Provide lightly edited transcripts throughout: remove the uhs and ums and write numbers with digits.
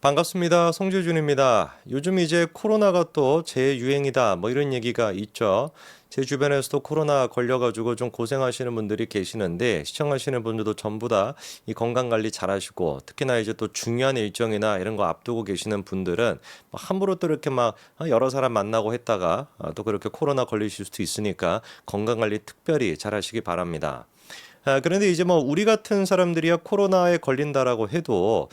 반갑습니다. 송재준입니다. 요즘 이제 코로나가 또 재유행이다. 뭐 이런 얘기가 있죠. 제 주변에서도 코로나 걸려가지고 좀 고생하시는 분들이 계시는데 시청하시는 분들도 전부 다 이 건강 관리 잘 하시고 특히나 이제 또 중요한 일정이나 이런 거 앞두고 계시는 분들은 뭐 함부로 또 이렇게 막 여러 사람 만나고 했다가 또 그렇게 코로나 걸리실 수도 있으니까 건강 관리 특별히 잘 하시기 바랍니다. 그런데 이제 뭐 우리 같은 사람들이야 코로나에 걸린다라고 해도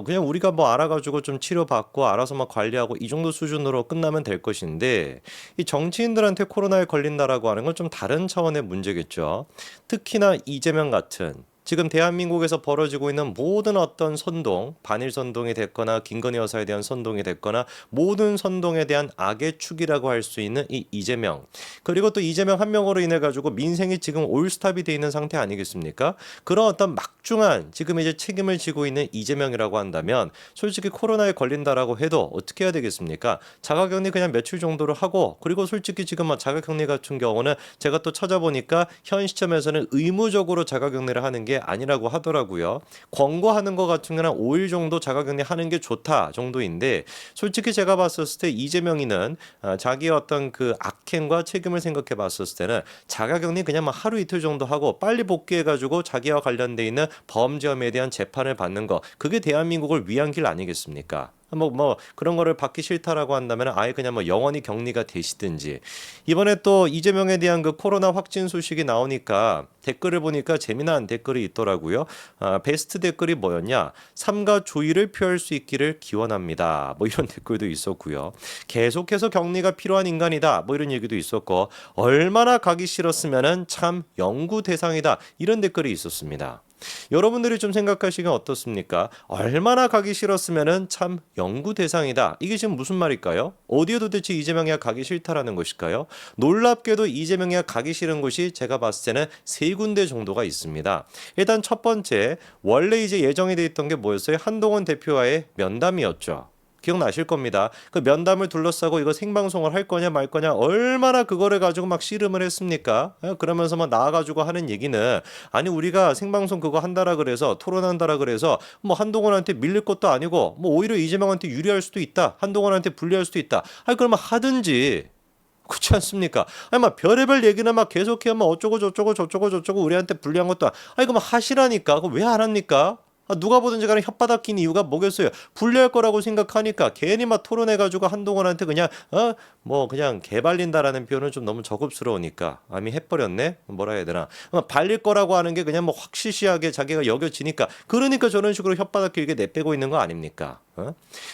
그냥 우리가 뭐 알아가지고 좀 치료받고 알아서 막 관리하고 이 정도 수준으로 끝나면 될 것인데 이 정치인들한테 코로나에 걸린다라고 하는 건 좀 다른 차원의 문제겠죠. 특히나 이재명 같은 지금 대한민국에서 벌어지고 있는 모든 어떤 선동, 반일 선동이 됐거나 김건희 여사에 대한 선동이 됐거나 모든 선동에 대한 악의 축이라고 할 수 있는 이 이재명. 그리고 또 이재명 한 명으로 인해 가지고 민생이 지금 올스탑이 돼 있는 상태 아니겠습니까? 그런 어떤 막중한 지금 이제 책임을 지고 있는 이재명이라고 한다면 솔직히 코로나에 걸린다라고 해도 어떻게 해야 되겠습니까? 자가격리 그냥 며칠 정도로 하고 그리고 솔직히 지금 뭐 자가격리 같은 경우는 제가 또 찾아보니까 현 시점에서는 의무적으로 자가격리를 하는 게 아니라고 하더라고요. 권고하는 것 같은 경우는 5일 정도 자가격리 하는 게 좋다 정도인데 솔직히 제가 봤었을 때 이재명이는 자기의 어떤 그 악행과 책임을 생각해 봤었을 때는 자가격리 그냥 뭐 하루 이틀 정도 하고 빨리 복귀해 가지고 자기와 관련돼 있는 범죄험에 대한 재판을 받는 거 그게 대한민국을 위한 길 아니겠습니까? 뭐 그런 거를 받기 싫다라고 한다면 아예 그냥 뭐 영원히 격리가 되시든지. 이번에 또 이재명에 대한 그 코로나 확진 소식이 나오니까 댓글을 보니까 재미난 댓글이 있더라고요. 베스트 댓글이 뭐였냐? 삼가 조의를 표할 수 있기를 기원합니다. 뭐 이런 댓글도 있었고요. 계속해서 격리가 필요한 인간이다. 뭐 이런 얘기도 있었고 얼마나 가기 싫었으면은 참 연구 대상이다. 이런 댓글이 있었습니다. 여러분들이 좀 생각하시기엔 어떻습니까? 얼마나 가기 싫었으면은 참 연구 대상이다. 이게 지금 무슨 말일까요? 어디에 도대체 이재명이야 가기 싫다라는 것일까요? 놀랍게도 이재명이야 가기 싫은 곳이 제가 봤을 때는 세 군데 정도가 있습니다. 일단 첫 번째, 원래 이제 예정이 돼 있던 게 뭐였어요? 한동훈 대표와의 면담이었죠. 기억나실 겁니다. 그 면담을 둘러싸고 이거 생방송을 할 거냐 말 거냐 얼마나 그거를 가지고 막 씨름을 했습니까? 그러면서 막 나와가지고 하는 얘기는 아니 우리가 생방송 그거 한다라 그래서 토론한다라 그래서 뭐 한동훈한테 밀릴 것도 아니고 뭐 오히려 이재명한테 유리할 수도 있다. 한동훈한테 불리할 수도 있다. 아니 그러면 하든지. 그렇지 않습니까? 아니 막 별의별 얘기는 막 계속해 막 어쩌고 저쩌고 저쩌고 저쩌고 우리한테 불리한 것도 아니 그럼 하시라니까. 그거 왜 안 합니까? 누가 보든지 간에 혓바닥 낀 이유가 뭐겠어요? 불리할 거라고 생각하니까 괜히 막 토론해가지고 한동훈한테 그냥 뭐 그냥 개발린다라는 표현은 좀 너무 저급스러우니까 이미 해버렸네 뭐라 해야 되나 발릴 거라고 하는 게 그냥 뭐 확실시하게 자기가 여겨지니까 그러니까 저런 식으로 혓바닥 길게 내빼고 있는 거 아닙니까?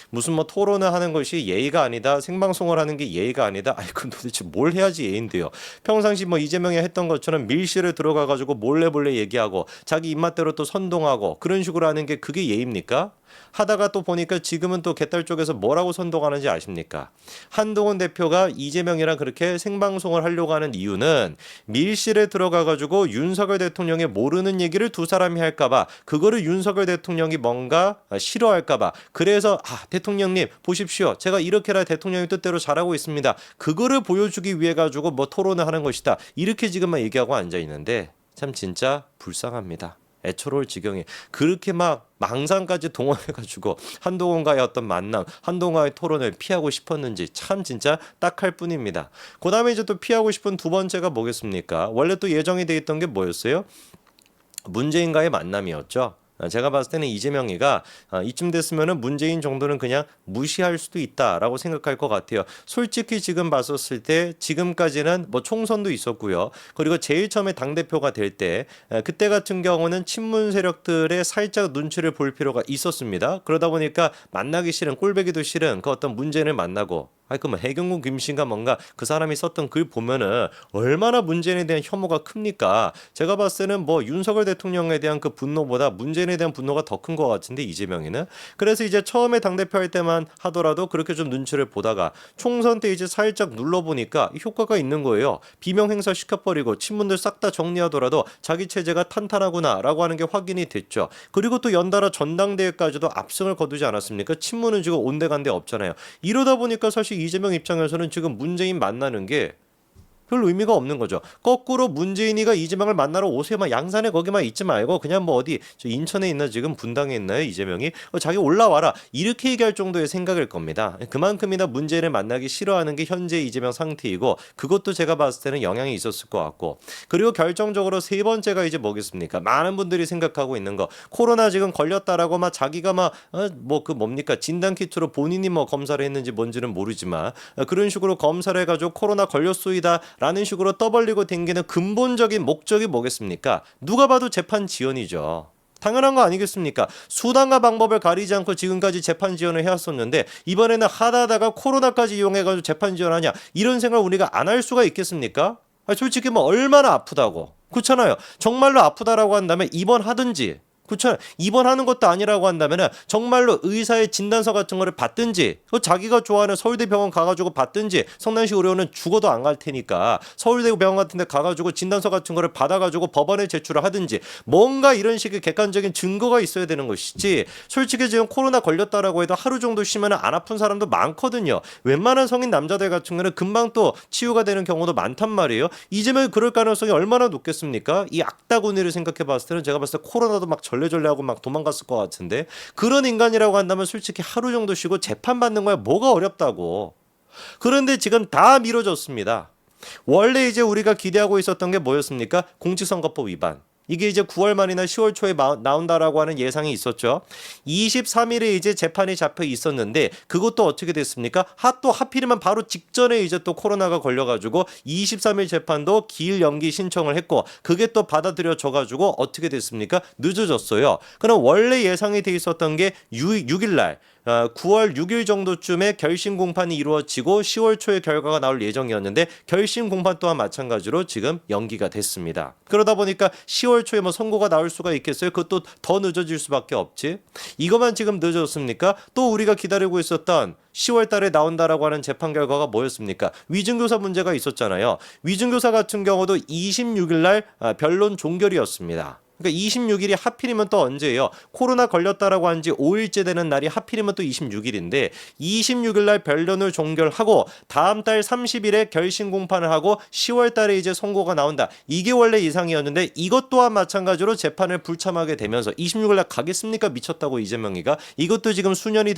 무슨 뭐 토론을 하는 것이 예의가 아니다 생방송을 하는 게 예의가 아니다 아이 그럼 도대체 뭘 해야지 예의인데요. 평상시 뭐 이재명이 했던 것처럼 밀실에 들어가가지고 몰래 얘기하고 자기 입맛대로 또 선동하고 그런 식으로 하는 게 그게 예의입니까? 하다가 또 보니까 지금은 또 개딸 쪽에서 뭐라고 선동하는지 아십니까? 한동훈 대표가 이재명이랑 그렇게 생방송을 하려고 하는 이유는 밀실에 들어가가지고 윤석열 대통령의 모르는 얘기를 두 사람이 할까봐 그거를 윤석열 대통령이 뭔가 싫어할까봐 그래서 대통령님 보십시오 제가 이렇게라 대통령의 뜻대로 잘하고 있습니다 그거를 보여주기 위해 가지고 뭐 토론을 하는 것이다 이렇게 지금만 얘기하고 앉아 있는데 참 진짜 불쌍합니다. 애처로울 지경에 그렇게 막 망상까지 동원해가지고 한동훈과의 어떤 만남, 한동훈과의 토론을 피하고 싶었는지 참 진짜 딱할 뿐입니다. 그 다음에 이제 또 피하고 싶은 두 번째가 뭐겠습니까? 원래 또 예정이 돼 있던 게 뭐였어요? 문재인과의 만남이었죠. 제가 봤을 때는 이재명이가 이쯤 됐으면은 문재인 정도는 그냥 무시할 수도 있다라고 생각할 것 같아요. 솔직히 지금 봤었을 때 지금까지는 뭐 총선도 있었고요. 그리고 제일 처음에 당대표가 될 때 그때 같은 경우는 친문 세력들의 살짝 눈치를 볼 필요가 있었습니다. 그러다 보니까 만나기 싫은 꼴배기도 싫은 그 어떤 문재인을 만나고 그뭐 해경군 김씨가 뭔가 그 사람이 썼던 글 보면은 얼마나 문재인에 대한 혐오가 큽니까? 제가 봤을 때는 뭐 윤석열 대통령에 대한 그 분노보다 문재인에 대한 분노가 더 큰 것 같은데 이재명이는 그래서 이제 처음에 당대표 할 때만 하더라도 그렇게 좀 눈치를 보다가 총선 때 이제 살짝 눌러보니까 효과가 있는 거예요. 비명 행사 시켜버리고 친문들 싹 다 정리하더라도 자기 체제가 탄탄하구나라고 하는 게 확인이 됐죠. 그리고 또 연달아 전당대회까지도 압승을 거두지 않았습니까? 친문은 지금 온데간데 없잖아요. 이러다 보니까 사실 이재명 입장에서는 지금 문재인 만나는 게 별 의미가 없는 거죠. 거꾸로 문재인이가 이재명을 만나러 오세요. 막 양산에 거기만 있지 말고 그냥 뭐 어디 저 인천에 있나 지금 분당에 있나요? 이재명이 자기 올라와라 이렇게 얘기할 정도의 생각일 겁니다. 그만큼이나 문재인을 만나기 싫어하는 게 현재 이재명 상태이고 그것도 제가 봤을 때는 영향이 있었을 것 같고 그리고 결정적으로 세 번째가 이제 뭐겠습니까? 많은 분들이 생각하고 있는 거 코로나 지금 걸렸다라고 막 자기가 막 뭐 그 뭡니까 진단키트로 본인이 뭐 검사를 했는지 뭔지는 모르지만 그런 식으로 검사를 해가지고 코로나 걸렸소이다 라는 식으로 떠벌리고 댕기는 근본적인 목적이 뭐겠습니까? 누가 봐도 재판 지연이죠. 당연한 거 아니겠습니까? 수단과 방법을 가리지 않고 지금까지 재판 지연을 해왔었는데 이번에는 하다가 코로나까지 이용해가지고 재판 지연하냐 이런 생각을 우리가 안 할 수가 있겠습니까? 솔직히 뭐 얼마나 아프다고 그렇잖아요. 정말로 아프다라고 한다면 입원하든지 그렇죠. 입원하는 것도 아니라고 한다면 정말로 의사의 진단서 같은 거를 받든지 자기가 좋아하는 서울대 병원 가가지고 받든지 성남시 의료원은 죽어도 안 갈 테니까 서울대 병원 같은 데 가가지고 진단서 같은 거를 받아가지고 법원에 제출을 하든지 뭔가 이런 식의 객관적인 증거가 있어야 되는 것이지 솔직히 지금 코로나 걸렸다라고 해도 하루 정도 쉬면 안 아픈 사람도 많거든요. 웬만한 성인 남자들 같은 경우는 금방 또 치유가 되는 경우도 많단 말이에요. 이재명이 그럴 가능성이 얼마나 높겠습니까? 이 악다구니를 생각해 봤을 때는 제가 봤을 때 코로나도 막 절레절레하고 막 도망갔을 것 같은데 그런 인간이라고 한다면 솔직히 하루 정도 쉬고 재판받는 거야 뭐가 어렵다고. 그런데 지금 다 미뤄졌습니다. 원래 이제 우리가 기대하고 있었던 게 뭐였습니까? 공직선거법 위반. 이게 이제 9월 말이나 10월 초에 나온다라고 하는 예상이 있었죠. 23일에 이제 재판이 잡혀 있었는데 그것도 어떻게 됐습니까? 또 하필이면 바로 직전에 이제 또 코로나가 걸려가지고 23일 재판도 기일 연기 신청을 했고 그게 또 받아들여져가지고 어떻게 됐습니까? 늦어졌어요. 그럼 원래 예상이 돼 있었던 게 6일 날 9월 6일 정도쯤에 결심 공판이 이루어지고 10월 초에 결과가 나올 예정이었는데 결심 공판 또한 마찬가지로 지금 연기가 됐습니다. 그러다 보니까 10월 초에 뭐 선고가 나올 수가 있겠어요? 그것도 더 늦어질 수밖에 없지. 이것만 지금 늦어졌습니까? 또 우리가 기다리고 있었던 10월 달에 나온다라고 하는 재판 결과가 뭐였습니까? 위증교사 문제가 있었잖아요. 위증교사 같은 경우도 26일 날 변론 종결이었습니다. 그러니까 26일이 하필이면 또 언제예요? 코로나 걸렸다라고 한 지 5일째 되는 날이 하필이면 또 26일인데 26일 날 변론을 종결하고 다음 달 30일에 결심 공판을 하고 10월 달에 이제 선고가 나온다. 이게 원래 예상이었는데 이것 또한 마찬가지로 재판을 불참하게 되면서 26일 날 가겠습니까? 미쳤다고 이재명이가 이것도 지금 수년이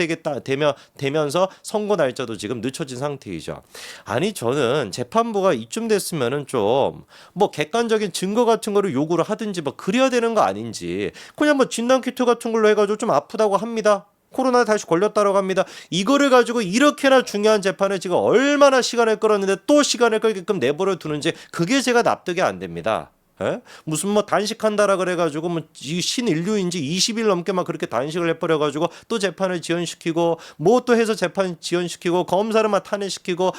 되면서 선고 날짜도 지금 늦춰진 상태이죠. 아니 저는 재판부가 이쯤 됐으면은 좀 뭐 객관적인 증거 같은 거를 요구를 하든지 뭐 그래야 되는 거 아닌지 그냥 뭐 진단키트 같은 걸로 해가지고 좀 아프다고 합니다. 코로나에 다시 걸렸다라고 합니다. 이거를 가지고 이렇게나 중요한 재판을 지금 얼마나 시간을 끌었는데 또 시간을 끌게끔 내버려 두는지 그게 제가 납득이 안 됩니다. 에? 무슨 뭐 단식한다라 그래가지고 뭐 신인류인지 20일 넘게 막 그렇게 단식을 해버려가지고 또 재판을 지연시키고 뭐 또 해서 재판 지연시키고 검사를 막 탄핵시키고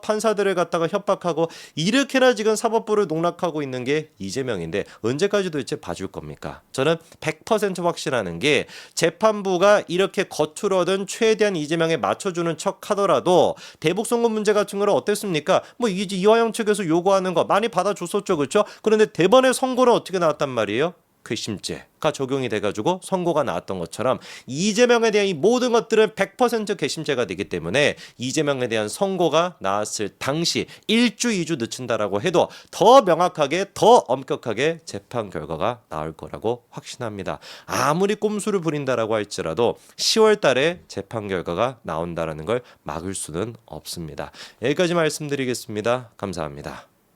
판사들을 갖다가 협박하고 이렇게나 지금 사법부를 농락하고 있는 게 이재명인데 언제까지 도대체 봐줄 겁니까? 저는 100% 확신하는 게 재판부가 이렇게 겉으로든 최대한 이재명에 맞춰주는 척 하더라도 대북 송금 문제 같은 거는 어땠습니까? 뭐 이화영 측에서 요구하는 거 많이 받아줬었죠, 그렇죠? 그런데 대번에 선고는 어떻게 나왔단 말이에요? 괘씸죄가 적용이 돼가지고 선고가 나왔던 것처럼 이재명에 대한 이 모든 것들은 100% 괘씸죄가 되기 때문에 이재명에 대한 선고가 나왔을 당시 1주 2주 늦춘다라고 해도 더 명확하게 더 엄격하게 재판 결과가 나올 거라고 확신합니다. 아무리 꼼수를 부린다라고 할지라도 10월 달에 재판 결과가 나온다라는 걸 막을 수는 없습니다. 여기까지 말씀드리겠습니다. 감사합니다.